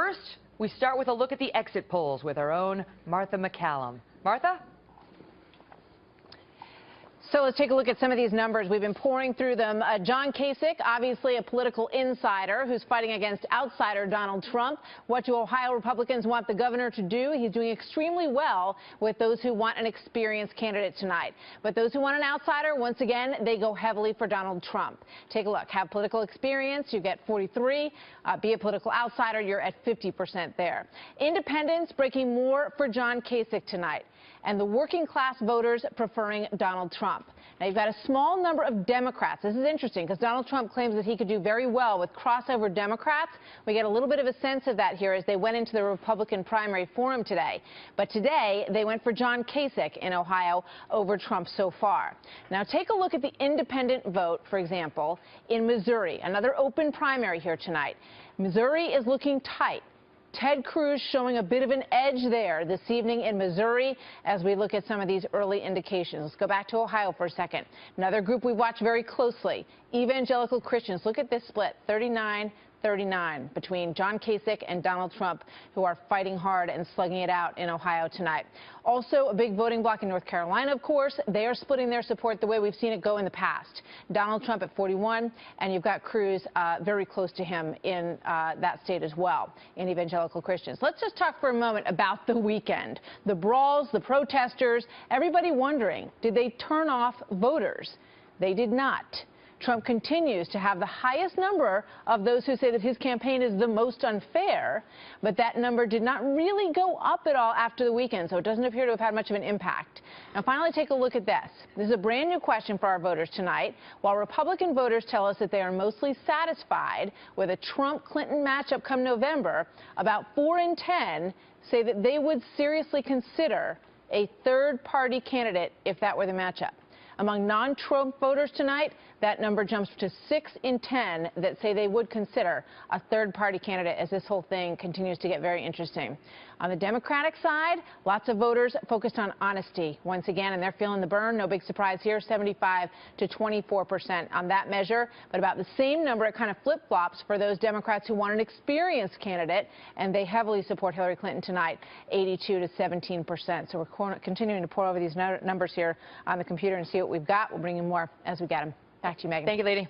first, we start with a look at the exit polls with our own Martha MacCallum. Martha? So let's take a look at some of these numbers. We've been pouring through them. John Kasich, obviously a political insider who's fighting against outsider Donald Trump. What do Ohio Republicans want the governor to do? He's doing extremely well with those who want an experienced candidate tonight. But those who want an outsider, once again, they go heavily for Donald Trump. Take a look. Have political experience, you get 43. Be a political outsider, you're at 50% there. Independents breaking more for John Kasich tonight. And the working class voters preferring Donald Trump. Now, you've got a small number of Democrats. This is interesting because Donald Trump claims that he could do very well with crossover Democrats. We get a little bit of a sense of that here as they went into the Republican primary forum today. But today, they went for John Kasich in Ohio over Trump so far. Now, take a look at the independent vote, for example, in Missouri. Another open primary here tonight. Missouri is looking tight. Ted Cruz showing a bit of an edge there this evening in Missouri as we look at some of these early indications. Let's go back to Ohio for a second. Another group we watch very closely, evangelical Christians. Look at this split, 39-39 between John Kasich and Donald Trump, who are fighting hard and slugging it out in Ohio tonight. Also, a big voting bloc in North Carolina, of course. They are splitting their support the way we've seen it go in the past. Donald Trump at 41, and you've got Cruz very close to him in that state as well, in evangelical Christians. Let's just talk for a moment about the weekend. The brawls, the protesters, everybody wondering, did they turn off voters? They did not. Trump continues to have the highest number of those who say that his campaign is the most unfair, but that number did not really go up at all after the weekend, so it doesn't appear to have had much of an impact. Now, finally, take a look at this. This is a brand new question for our voters tonight. While Republican voters tell us that they are mostly satisfied with a Trump-Clinton matchup come November, about 4 in 10 say that they would seriously consider a third-party candidate if that were the matchup. Among non-Trump voters tonight, that number jumps to 6 in 10 that say they would consider a third-party candidate as this whole thing continues to get very interesting. On the Democratic side, lots of voters focused on honesty once again, and they're feeling the burn. No big surprise here, 75 to 24% on that measure, but about the same number. It kind of flip-flops for those Democrats who want an experienced candidate, and they heavily support Hillary Clinton tonight, 82 to 17%. So we're continuing to pour over these numbers here on the computer and see what we've got. We'll bring you more as we get them. Back to you, Megan. Thank you, Lady.